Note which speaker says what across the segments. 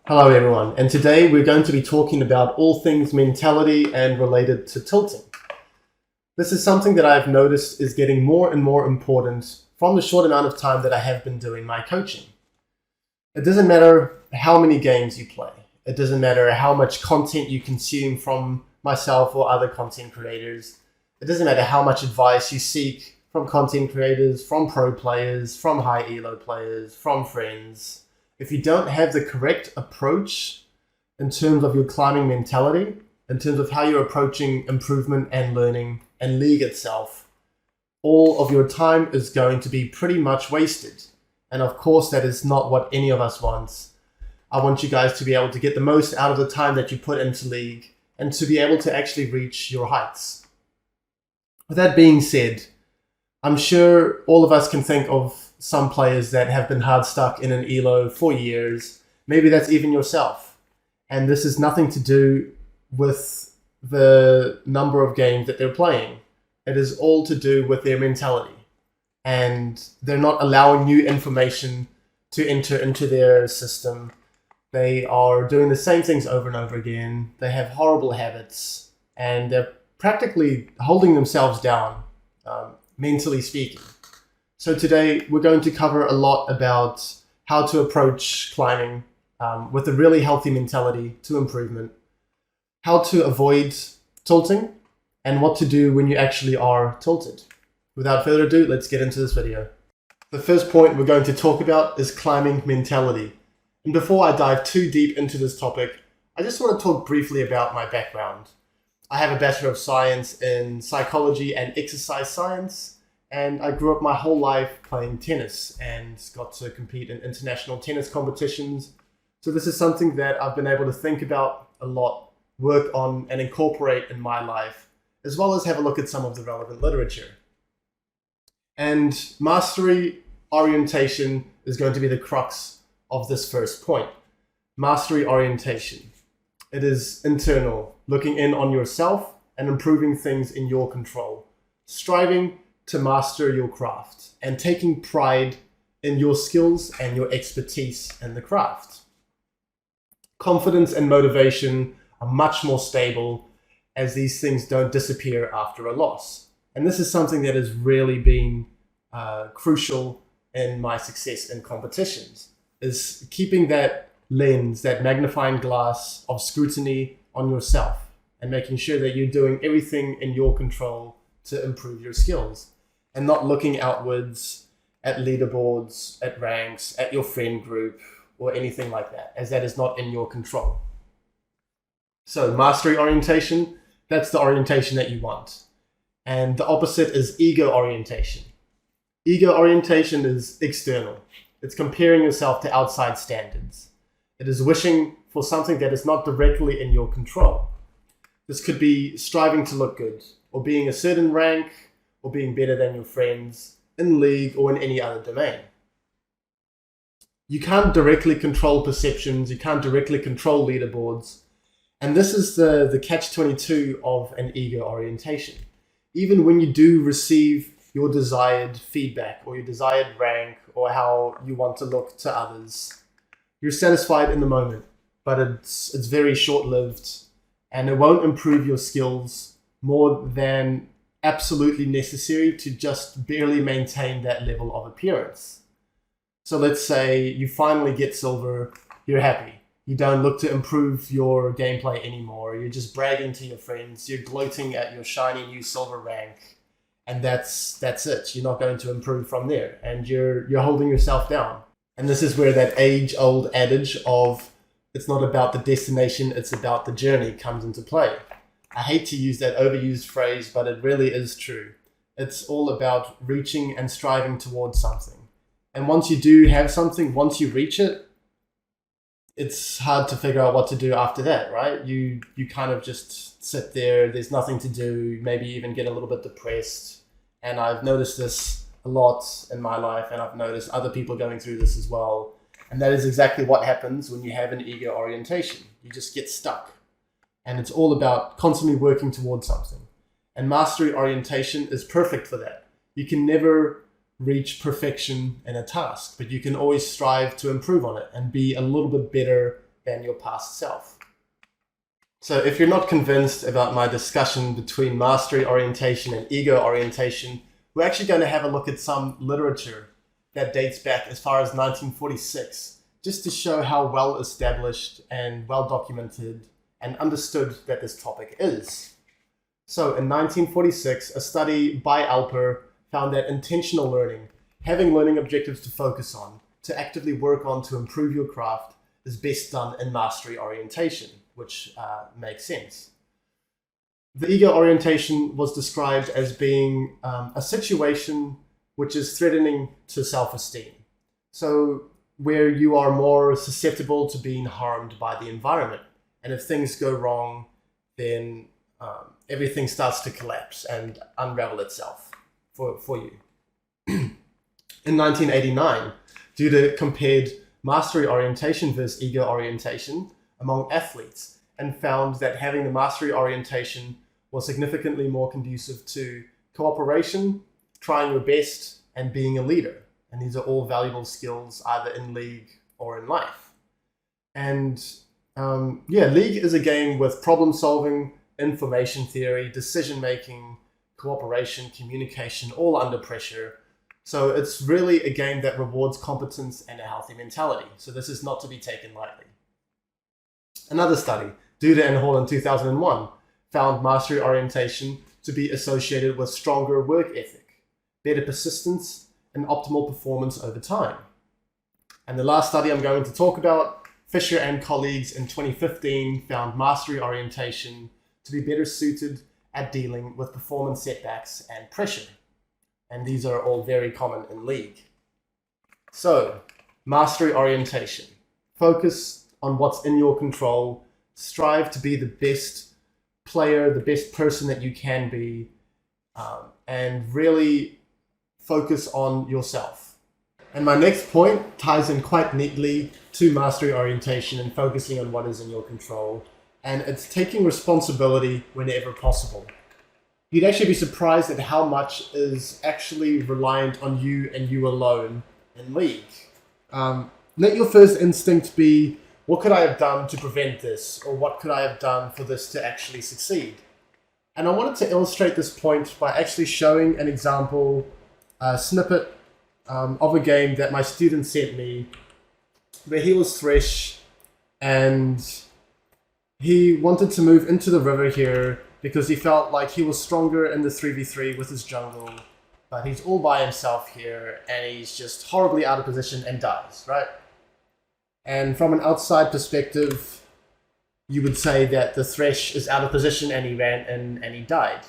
Speaker 1: Hello everyone, and today we're going to be talking about all things mentality and related to tilting. This is something that I've noticed is getting more and more important from the short amount of time that I have been doing my coaching. It doesn't matter how many games you play. It doesn't matter how much content you consume from myself or other content creators. It doesn't matter how much advice you seek from content creators, from pro players, from high elo players, from friends. If you don't have the correct approach in terms of your climbing mentality, in terms of how you're approaching improvement and learning and league itself, all of your time is going to be pretty much wasted. And of course, that is not what any of us wants. I want you guys to be able to get the most out of the time that you put into league and to be able to actually reach your heights. With that being said, I'm sure all of us can think of some players that have been hard stuck in an elo for years. Maybe that's even yourself. And this is nothing to do with the number of games that they're playing. It is all to do with their mentality. And they're not allowing new information to enter into their system. They are doing the same things over and over again. They have horrible habits. And they're practically holding themselves down, mentally speaking. So today we're going to cover a lot about how to approach climbing with a really healthy mentality to improvement, how to avoid tilting, and what to do when you actually are tilted. Without further ado, let's get into this video. The first point we're going to talk about is climbing mentality. And before I dive too deep into this topic, I just want to talk briefly about my background. I have a Bachelor of Science in Psychology and Exercise Science. And I grew up my whole life playing tennis and got to compete in international tennis competitions. So this is something that I've been able to think about a lot, work on and incorporate in my life, as well as have a look at some of the relevant literature. And mastery orientation is going to be the crux of this first point. Mastery orientation. It is internal, looking in on yourself and improving things in your control, striving to master your craft and taking pride in your skills and your expertise in the craft. Confidence and motivation are much more stable as these things don't disappear after a loss. And this is something that has really been crucial in my success in competitions, is keeping that lens, that magnifying glass of scrutiny on yourself and making sure that you're doing everything in your control to improve your skills. And not looking outwards at leaderboards, at ranks, at your friend group, or anything like that, as that is not in your control. So mastery orientation, that's the orientation that you want. And the opposite is ego orientation. Ego orientation is external. It's comparing yourself to outside standards. It is wishing for something that is not directly in your control. This could be striving to look good, or being a certain rank, or being better than your friends in league or in any other domain. You can't directly control perceptions, you can't directly control leaderboards, and this is the catch-22 of an ego orientation. Even when you do receive your desired feedback or your desired rank or how you want to look to others, you're satisfied in the moment, but it's very short-lived and it won't improve your skills more than absolutely necessary to just barely maintain that level of appearance. So let's say you finally get silver, you're happy. You don't look to improve your gameplay anymore. You're just bragging to your friends. You're gloating at your shiny new silver rank. And that's it. You're not going to improve from there. And you're holding yourself down. And this is where that age-old adage of it's not about the destination, it's about the journey comes into play. I hate to use that overused phrase, but it really is true. It's all about reaching and striving towards something. And once you do have something, once you reach it, it's hard to figure out what to do after that, right? You kind of just sit there, there's nothing to do, maybe even get a little bit depressed. And I've noticed this a lot in my life, and I've noticed other people going through this as well. And that is exactly what happens when you have an ego orientation. You just get stuck. And it's all about constantly working towards something. And mastery orientation is perfect for that. You can never reach perfection in a task, but you can always strive to improve on it and be a little bit better than your past self. So if you're not convinced about my discussion between mastery orientation and ego orientation, we're actually going to have a look at some literature that dates back as far as 1946, just to show how well established and well documented and understood that this topic is. So in 1946, a study by Alper found that intentional learning, having learning objectives to focus on, to actively work on to improve your craft, is best done in mastery orientation, which makes sense. The ego orientation was described as being a situation which is threatening to self-esteem. So where you are more susceptible to being harmed by the environment. And if things go wrong, then everything starts to collapse and unravel itself for you. In 1989, Duda compared mastery orientation versus ego orientation among athletes and found that having the mastery orientation was significantly more conducive to cooperation, trying your best, and being a leader. And these are all valuable skills either in League or in life. And League is a game with problem solving, information theory, decision making, cooperation, communication, all under pressure. So it's really a game that rewards competence and a healthy mentality. So this is not to be taken lightly. Another study, Duda and Hall in 2001, found mastery orientation to be associated with stronger work ethic, better persistence, and optimal performance over time. And the last study I'm going to talk about, Fisher and colleagues in 2015 found mastery orientation to be better suited at dealing with performance setbacks and pressure. And these are all very common in League. So, mastery orientation. Focus on what's in your control. Strive to be the best player, the best person that you can be, and really focus on yourself. And my next point ties in quite neatly to mastery orientation and focusing on what is in your control. And it's taking responsibility whenever possible. You'd actually be surprised at how much is actually reliant on you and you alone in League. Let your first instinct be, what could I have done to prevent this? Or what could I have done for this to actually succeed? And I wanted to illustrate this point by actually showing an example, a snippet of a game that my student sent me, where he was Thresh and he wanted to move into the river here because he felt like he was stronger in the 3v3 with his jungle, but he's all by himself here and he's just horribly out of position and dies, right? And from an outside perspective, you would say that the Thresh is out of position and he ran in and he died.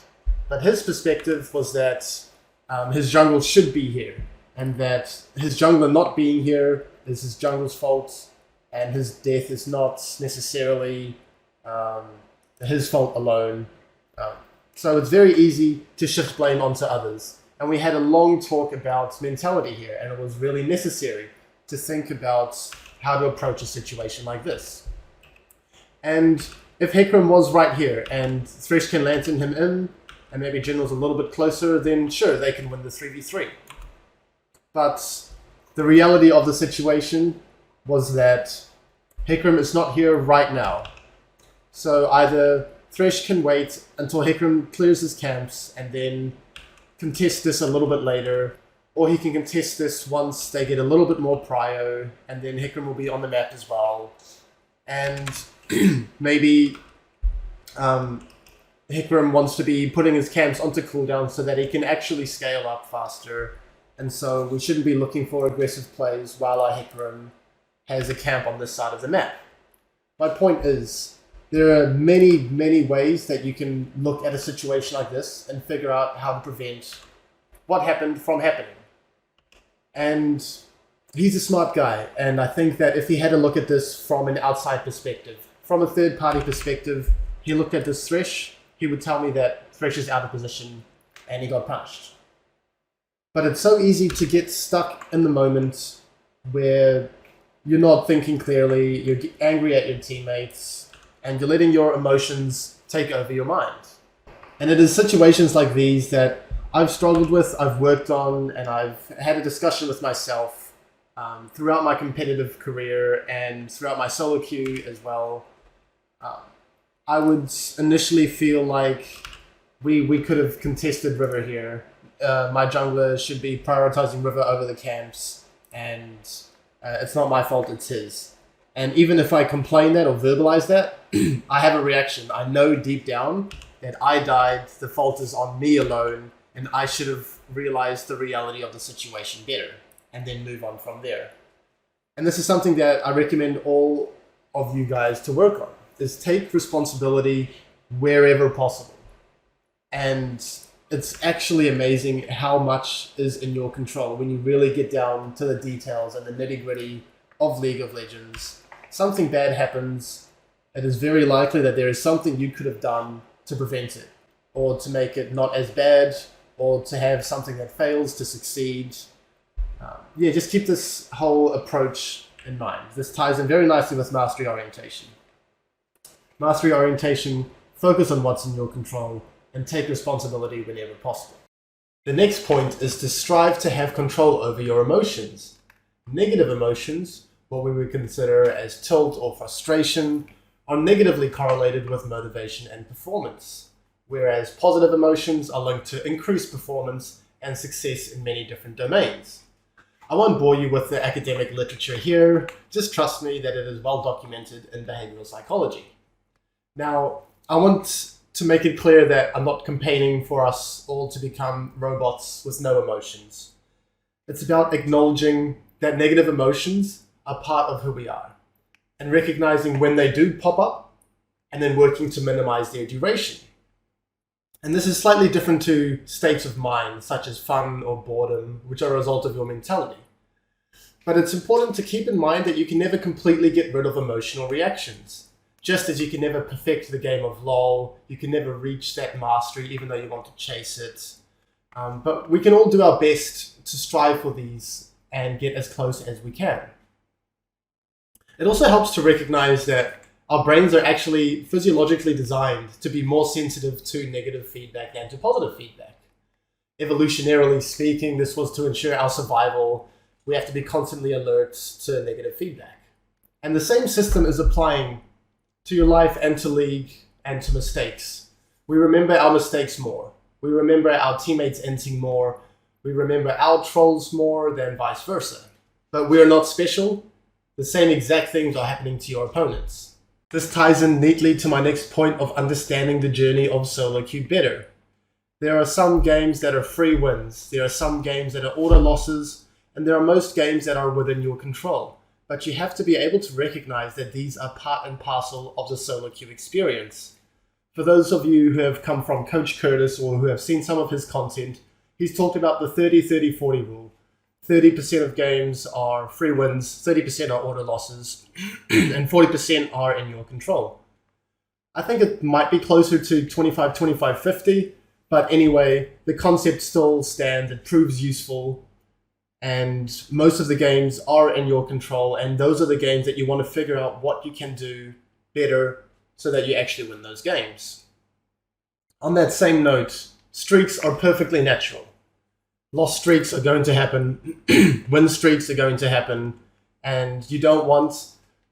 Speaker 1: But his perspective was that his jungle should be here, and that his jungler not being here is his jungle's fault, and his death is not necessarily his fault alone. So it's very easy to shift blame onto others. And we had a long talk about mentality here, and it was really necessary to think about how to approach a situation like this. And if Hecarim was right here and Thresh can lantern him in, and maybe General's a little bit closer, then sure, they can win the 3v3. But the reality of the situation was that Hecarim is not here right now. So either Thresh can wait until Hecarim clears his camps and then contest this a little bit later, or he can contest this once they get a little bit more prio, and then Hecarim will be on the map as well. And maybe Hecarim wants to be putting his camps onto cooldown so that he can actually scale up faster. And so we shouldn't be looking for aggressive plays while our Hecarim has a camp on this side of the map. My point is, there are many, many ways that you can look at a situation like this and figure out how to prevent what happened from happening. And he's a smart guy, and I think that if he had a look at this from an outside perspective, from a third-party perspective, he looked at this Thresh, he would tell me that Thresh is out of position and he got punished. But it's so easy to get stuck in the moment where you're not thinking clearly, you're angry at your teammates, and you're letting your emotions take over your mind. And it is situations like these that I've struggled with, I've worked on, and I've had a discussion with myself throughout my competitive career and throughout my solo queue as well. I would initially feel like we could have contested river here. My jungler should be prioritizing river over the camps, and it's not my fault, it's his. And even if I complain that or verbalize that, I have a reaction. I know deep down that I died, the fault is on me alone, and I should have realized the reality of the situation better, and then move on from there. And this is something that I recommend all of you guys to work on, is take responsibility wherever possible. And it's actually amazing how much is in your control when you really get down to the details and the nitty-gritty of League of Legends. Something bad happens, it is very likely that there is something you could have done to prevent it, or to make it not as bad, or to have something that fails to succeed. Just keep this whole approach in mind. This ties in very nicely with mastery orientation. Mastery orientation, focus on what's in your control, and take responsibility whenever possible. The next point is to strive to have control over your emotions. Negative emotions, what we would consider as tilt or frustration, are negatively correlated with motivation and performance, whereas positive emotions are linked to increased performance and success in many different domains. I won't bore you with the academic literature here, just trust me that it is well documented in behavioral psychology. Now, I want to make it clear that I'm not campaigning for us all to become robots with no emotions. It's about acknowledging that negative emotions are part of who we are, and recognizing when they do pop up, and then working to minimize their duration. And this is slightly different to states of mind, such as fun or boredom, which are a result of your mentality. But it's important to keep in mind that you can never completely get rid of emotional reactions. Just as you can never perfect the game of LoL, you can never reach that mastery even though you want to chase it. But we can all do our best to strive for these and get as close as we can. It also helps to recognize that our brains are actually physiologically designed to be more sensitive to negative feedback than to positive feedback. Evolutionarily speaking, this was to ensure our survival. We have to be constantly alert to negative feedback. And the same system is applying to your life and to League and to mistakes. We remember our mistakes more. We remember our teammates inting more. We remember our trolls more than vice versa. But we are not special. The same exact things are happening to your opponents. This ties in neatly to my next point of understanding the journey of solo queue better. There are some games that are free wins. There are some games that are auto losses. And there are most games that are within your control. But you have to be able to recognize that these are part and parcel of the solo queue experience. For those of you who have come from Coach Curtis or who have seen some of his content, he's talked about the 30-30-40 rule. 30% of games are free wins, 30% are auto losses, and 40% are in your control. I think it might be closer to 25-25-50, but anyway, the concept still stands, it proves useful. And most of the games are in your control, and those are the games that you want to figure out what you can do better so that you actually win those games. On that same note, streaks are perfectly natural. Lost streaks are going to happen, win streaks are going to happen, and you don't want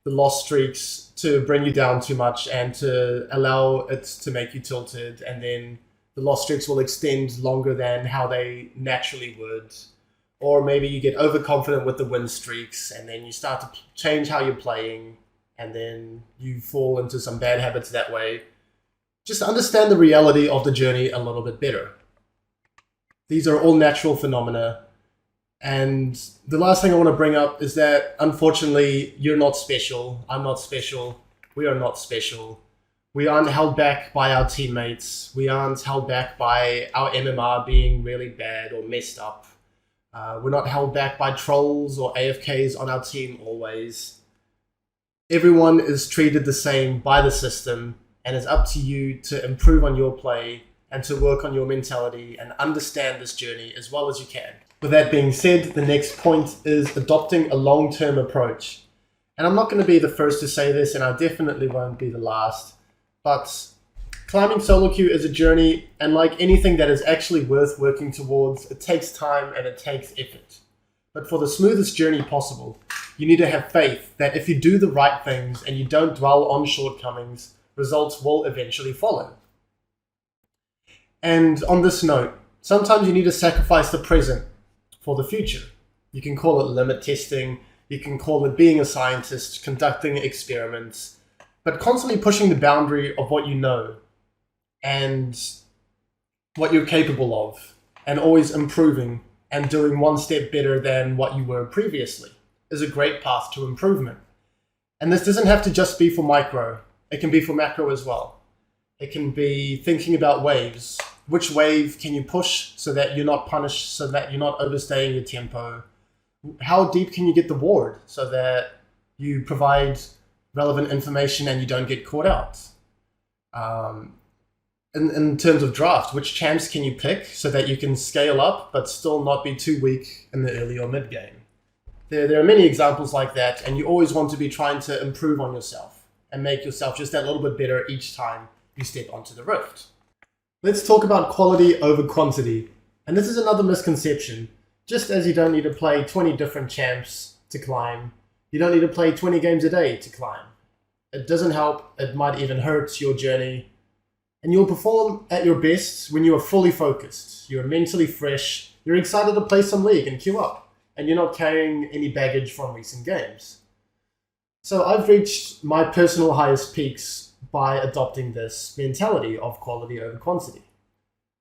Speaker 1: the lost streaks to bring you down too much and to allow it to make you tilted, and then the lost streaks will extend longer than how they naturally would. Or maybe you get overconfident with the win streaks and then you start to change how you're playing and then you fall into some bad habits that way. Just understand the reality of the journey a little bit better. These are all natural phenomena. And the last thing I want to bring up is that, unfortunately, you're not special. I'm not special. We are not special. We aren't held back by our teammates. We aren't held back by our MMR being really bad or messed up. We're not held back by trolls or AFKs on our team always. Everyone is treated the same by the system, and it's up to you to improve on your play and to work on your mentality and understand this journey as well as you can. With that being said, the next point is adopting a long-term approach. And I'm not going to be the first to say this, and I definitely won't be the last, but climbing solo queue is a journey, and like anything that is actually worth working towards, it takes time and it takes effort. But for the smoothest journey possible, you need to have faith that if you do the right things and you don't dwell on shortcomings, results will eventually follow. And on this note, sometimes you need to sacrifice the present for the future. You can call it limit testing, you can call it being a scientist, conducting experiments, but constantly pushing the boundary of what you know and what you're capable of, and always improving and doing one step better than what you were previously is a great path to improvement. And this doesn't have to just be for micro, it can be for macro as well. It can be thinking about waves. Which wave can you push so that you're not punished, so that you're not overstaying your tempo? How deep can you get the ward so that you provide relevant information and you don't get caught out? In terms of draft, which champs can you pick so that you can scale up but still not be too weak in the early or mid game? There are many examples like that, and you always want to be trying to improve on yourself and make yourself just that little bit better each time you step onto the rift. Let's talk about quality over quantity. And this is another misconception. Just as you don't need to play 20 different champs to climb, you don't need to play 20 games a day to climb. It doesn't help, it might even hurt your journey. And you'll perform at your best when you are fully focused, you're mentally fresh, you're excited to play some League and queue up, and you're not carrying any baggage from recent games. So I've reached my personal highest peaks by adopting this mentality of quality over quantity.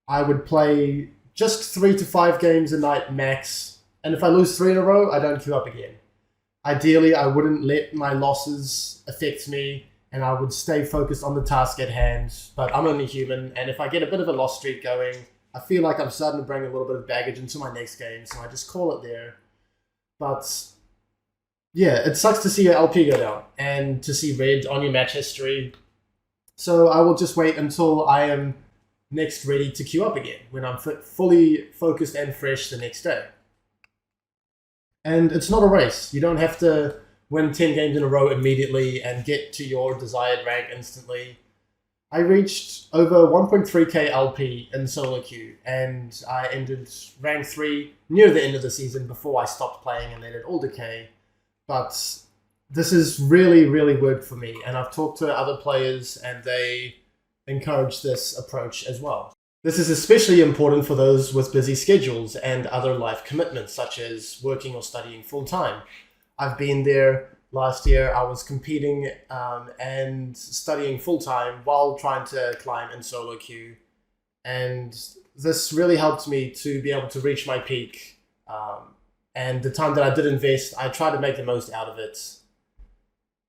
Speaker 1: I would play just 3 to 5 games a night max, and if I lose 3 in a row, I don't queue up again. Ideally, I wouldn't let my losses affect me, and I would stay focused on the task at hand, but I'm only human, and if I get a bit of a loss streak going, I feel like I'm starting to bring a little bit of baggage into my next game, so I just call it there. But yeah, it sucks to see your LP go down, and to see red on your match history. So I will just wait until I am next ready to queue up again, when I'm fully focused and fresh the next day. And it's not a race. You don't have to win 10 games in a row immediately and get to your desired rank instantly. I reached over 1.3k LP in solo queue, and I ended rank 3 near the end of the season before I stopped playing and let it all decay. But this has really, really worked for me, and I've talked to other players and they encourage this approach as well. This is especially important for those with busy schedules and other life commitments, such as working or studying full-time. I've been there. Last year I was competing and studying full-time while trying to climb in solo queue, and this really helped me to be able to reach my peak, and the time that I did invest, I tried to make the most out of it.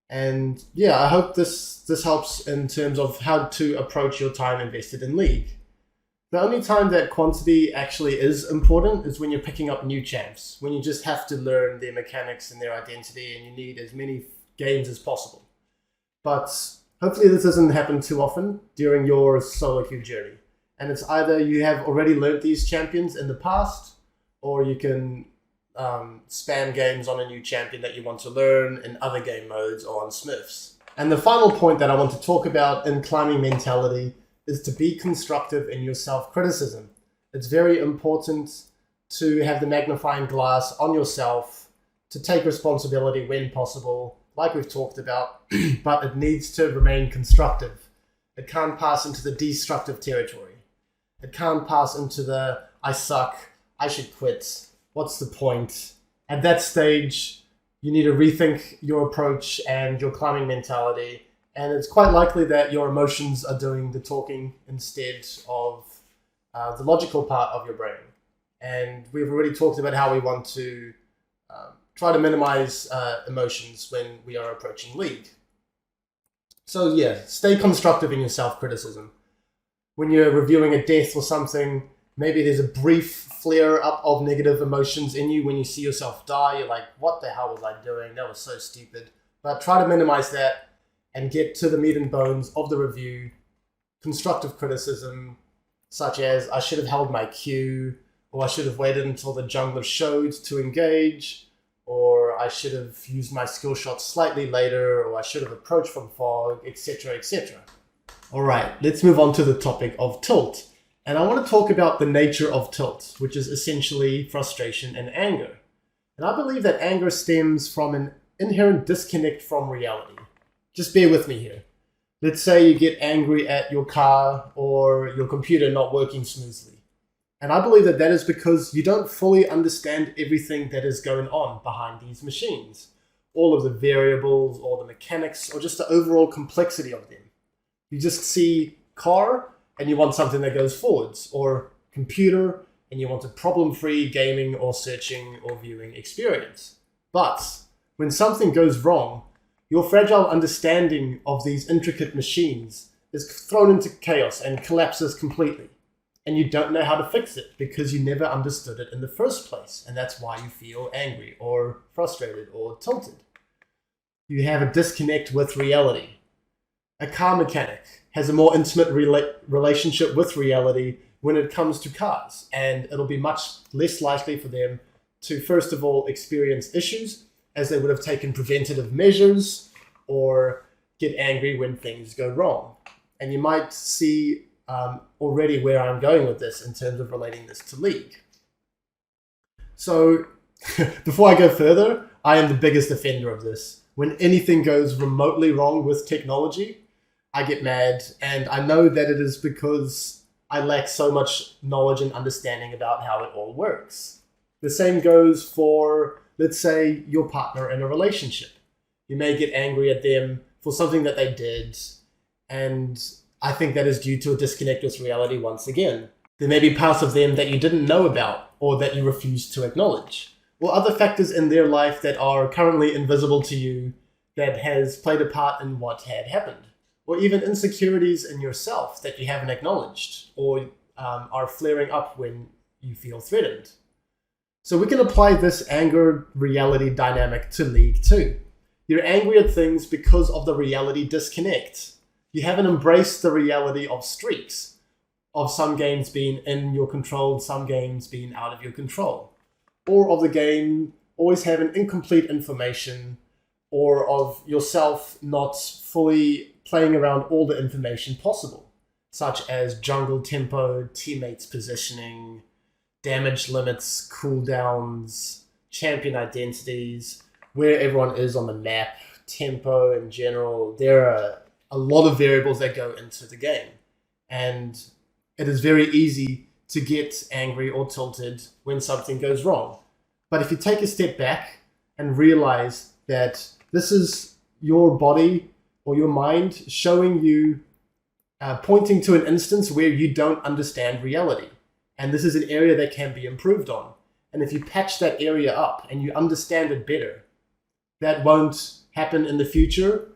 Speaker 1: And yeah, I hope this helps in terms of how to approach your time invested in League. The only time that quantity actually is important is when you're picking up new champs, when you just have to learn their mechanics and their identity and you need as many games as possible. But hopefully this doesn't happen too often during your solo queue journey. And it's either you have already learned these champions in the past, or you can spam games on a new champion that you want to learn in other game modes or on Smurfs. And the final point that I want to talk about in climbing mentality is to be constructive in your self-criticism. It's very important to have the magnifying glass on yourself, to take responsibility when possible, like we've talked about, but it needs to remain constructive. It can't pass into the destructive territory. It can't pass into the, I suck, I should quit, what's the point? At that stage, you need to rethink your approach and your climbing mentality. And it's quite likely that your emotions are doing the talking instead of the logical part of your brain. And we've already talked about how we want to try to minimize emotions when we are approaching League. So yeah, stay constructive in your self-criticism. When you're reviewing a death or something, maybe there's a brief flare up of negative emotions in you when you see yourself die. You're like, what the hell was I doing? That was so stupid. But try to minimize that and get to the meat and bones of the review. Constructive criticism, such as, I should have held my Q, or I should have waited until the jungler showed to engage, or I should have used my skill shot slightly later, or I should have approached from fog, etc., etc. Alright, let's move on to the topic of tilt. And I want to talk about the nature of tilt, which is essentially frustration and anger. And I believe that anger stems from an inherent disconnect from reality. Just bear with me here. Let's say you get angry at your car or your computer not working smoothly. And I believe that that is because you don't fully understand everything that is going on behind these machines. All of the variables, or the mechanics, or just the overall complexity of them. You just see car and you want something that goes forwards, or computer and you want a problem-free gaming or searching or viewing experience. But when something goes wrong, your fragile understanding of these intricate machines is thrown into chaos and collapses completely. And you don't know how to fix it because you never understood it in the first place. And that's why you feel angry or frustrated or tilted. You have a disconnect with reality. A car mechanic has a more intimate relationship with reality when it comes to cars. And it'll be much less likely for them to, first of all, experience issues, as they would have taken preventative measures or get angry when things go wrong. And you might see already where I'm going with this in terms of relating this to League. So before I go further, I am the biggest offender of this. When anything goes remotely wrong with technology, I get mad, and I know that it is because I lack so much knowledge and understanding about how it all works. The same goes for, let's say, your partner in a relationship. You may get angry at them for something that they did, and I think that is due to a disconnect with reality once again. There may be parts of them that you didn't know about or that you refuse to acknowledge, or other factors in their life that are currently invisible to you that has played a part in what had happened, or even insecurities in yourself that you haven't acknowledged or are flaring up when you feel threatened. So we can apply this anger reality dynamic to League too. You're angry at things because of the reality disconnect. You haven't embraced the reality of streaks, of some games being in your control, some games being out of your control, or of the game always having incomplete information, or of yourself not fully playing around all the information possible, such as jungle tempo, teammates positioning, damage limits, cooldowns, champion identities, where everyone is on the map, tempo in general. There are a lot of variables that go into the game. And it is very easy to get angry or tilted when something goes wrong. But if you take a step back and realize that this is your body or your mind showing you, pointing to an instance where you don't understand reality. And this is an area that can be improved on. And if you patch that area up and you understand it better, that won't happen in the future,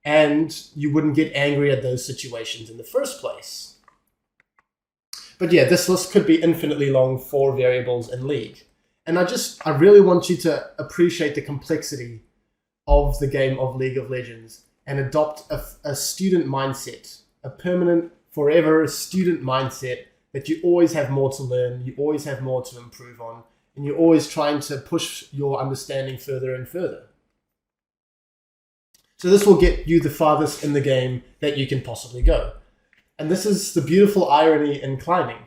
Speaker 1: and you wouldn't get angry at those situations in the first place. But yeah, this list could be infinitely long for variables in League. And I really want you to appreciate the complexity of the game of League of Legends and adopt a student mindset, a permanent, forever student mindset that you always have more to learn, you always have more to improve on, and you're always trying to push your understanding further and further. So this will get you the farthest in the game that you can possibly go. And this is the beautiful irony in climbing.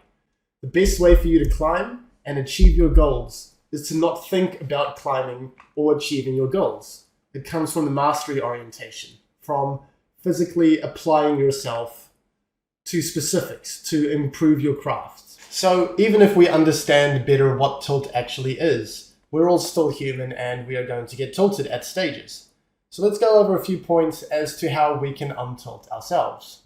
Speaker 1: The best way for you to climb and achieve your goals is to not think about climbing or achieving your goals. It comes from the mastery orientation, from physically applying yourself to specifics to improve your craft. So even if we understand better what tilt actually is, we're all still human and we are going to get tilted at stages. So let's go over a few points as to how we can untilt ourselves.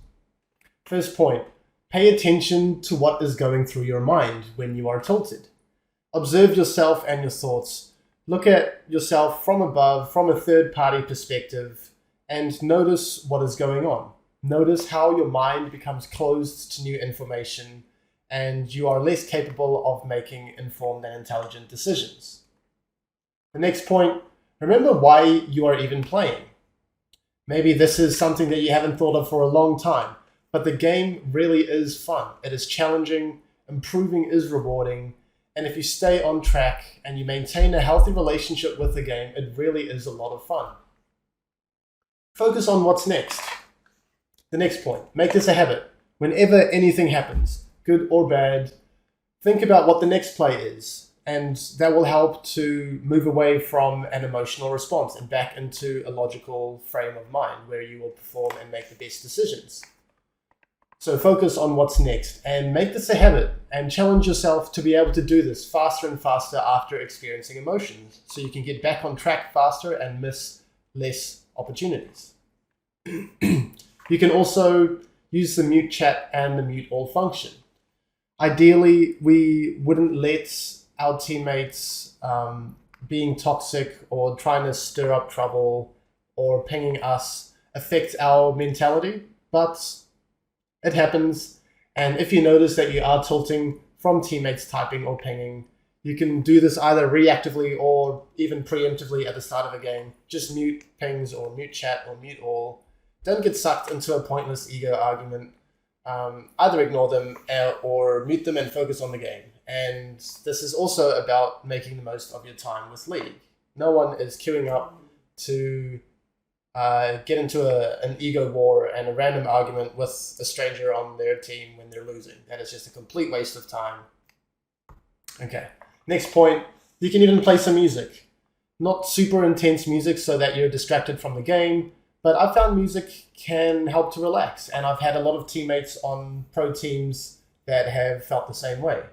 Speaker 1: First point, pay attention to what is going through your mind when you are tilted. Observe yourself and your thoughts. Look at yourself from above, from a third-party perspective, and notice what is going on. Notice how your mind becomes closed to new information and you are less capable of making informed and intelligent decisions. The next point, remember why you are even playing. Maybe this is something that you haven't thought of for a long time, but the game really is fun. It is challenging, improving is rewarding, and if you stay on track and you maintain a healthy relationship with the game, it really is a lot of fun. Focus on what's next. The next point, make this a habit. Whenever anything happens, good or bad, think about what the next play is. And that will help to move away from an emotional response and back into a logical frame of mind where you will perform and make the best decisions. So focus on what's next and make this a habit and challenge yourself to be able to do this faster and faster after experiencing emotions so you can get back on track faster and miss less opportunities. You can also use the mute chat and the mute all function. Ideally, we wouldn't let our teammates being toxic or trying to stir up trouble or pinging us affect our mentality, but it happens. And if you notice that you are tilting from teammates typing or pinging, you can do this either reactively or even preemptively at the start of a game. Just mute pings or mute chat or mute all. Don't get sucked into a pointless ego argument. Either ignore them or mute them and focus on the game. And this is also about making the most of your time with League. No one is queuing up to get into an ego war and a random argument with a stranger on their team when they're losing. That is just a complete waste of time. Okay, next point, you can even play some music. Not super intense music so that you're distracted from the game, but I found music can help to relax, and I've had a lot of teammates on pro teams that have felt the same way.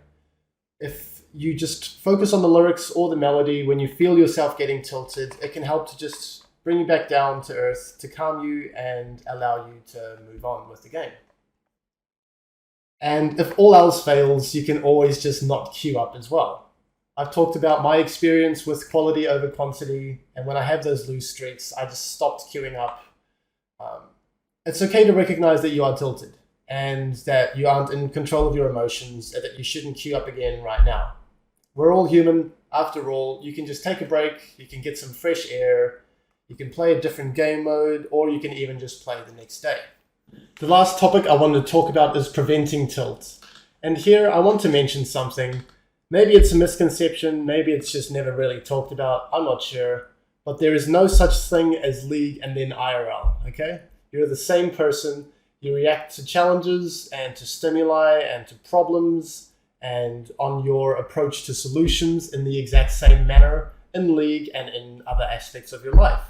Speaker 1: If you just focus on the lyrics or the melody when you feel yourself getting tilted, it can help to just bring you back down to earth, to calm you and allow you to move on with the game. And if all else fails, you can always just not queue up as well. I've talked about my experience with quality over quantity, and when I have those loose streaks, I just stopped queuing up. It's okay to recognize that you are tilted and that you aren't in control of your emotions and that you shouldn't queue up again right now. We're all human. After all, you can just take a break, you can get some fresh air, you can play a different game mode, or you can even just play the next day. The last topic I wanted to talk about is preventing tilt. And here I want to mention something. Maybe it's a misconception, maybe it's just never really talked about, I'm not sure. But there is no such thing as League and then IRL, okay? You're the same person. You react to challenges and to stimuli and to problems and on your approach to solutions in the exact same manner in League and in other aspects of your life.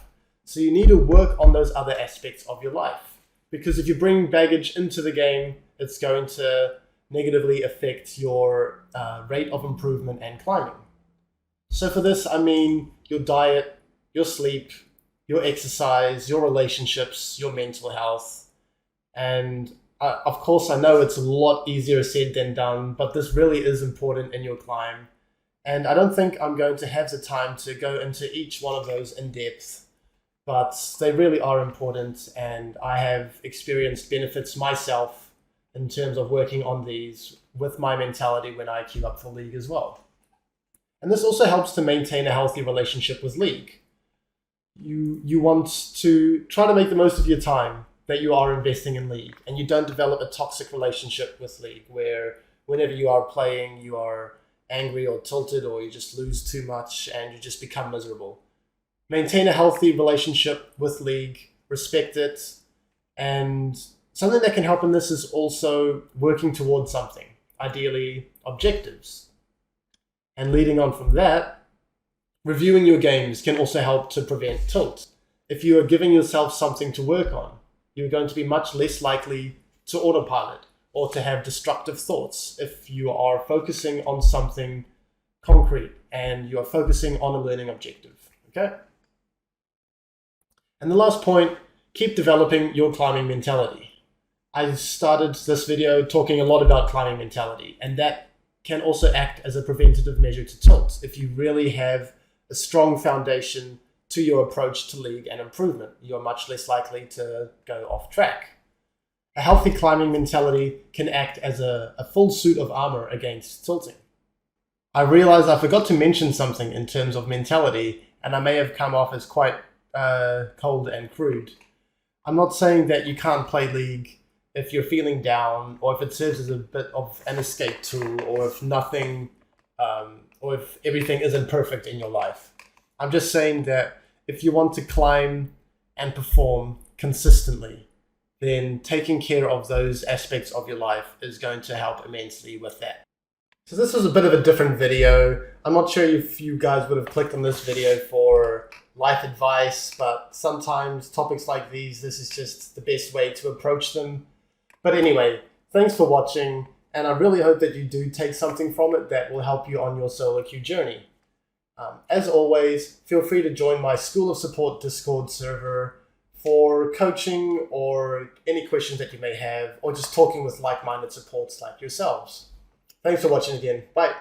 Speaker 1: So you need to work on those other aspects of your life. Because if you bring baggage into the game, it's going to negatively affect your rate of improvement and climbing. So for this, I mean your diet, your sleep, your exercise, your relationships, your mental health. And of course, I know it's a lot easier said than done, but this really is important in your climb. And I don't think I'm going to have the time to go into each one of those in depth, but they really are important. And I have experienced benefits myself in terms of working on these with my mentality when I queue up for League as well. And this also helps to maintain a healthy relationship with League. You want to try to make the most of your time that you are investing in League, and you don't develop a toxic relationship with League where whenever you are playing, you are angry or tilted, or you just lose too much and you just become miserable. Maintain a healthy relationship with League, respect it, and something that can help in this is also working towards something, ideally objectives. And leading on from that, reviewing your games can also help to prevent tilt. If you are giving yourself something to work on, you're going to be much less likely to autopilot or to have destructive thoughts if you are focusing on something concrete and you are focusing on a learning objective, okay? And the last point, keep developing your climbing mentality. I started this video talking a lot about climbing mentality, and that can also act as a preventative measure to tilt. If you really have a strong foundation to your approach to League and improvement, you're much less likely to go off track. A healthy climbing mentality can act as a full suit of armor against tilting. I realized I forgot to mention something in terms of mentality, and I may have come off as quite cold and crude. I'm not saying that you can't play League if you're feeling down, or if it serves as a bit of an escape tool, or if nothing, or if everything isn't perfect in your life. I'm just saying that if you want to climb and perform consistently, then taking care of those aspects of your life is going to help immensely with that. So this was a bit of a different video. I'm not sure if you guys would have clicked on this video for life advice, but sometimes topics like these, this is just the best way to approach them. But anyway, thanks for watching, and I really hope that you do take something from it that will help you on your solo queue journey. As always, feel free to join my School of Support Discord server for coaching or any questions that you may have, or just talking with like-minded supports like yourselves. Thanks for watching again. Bye.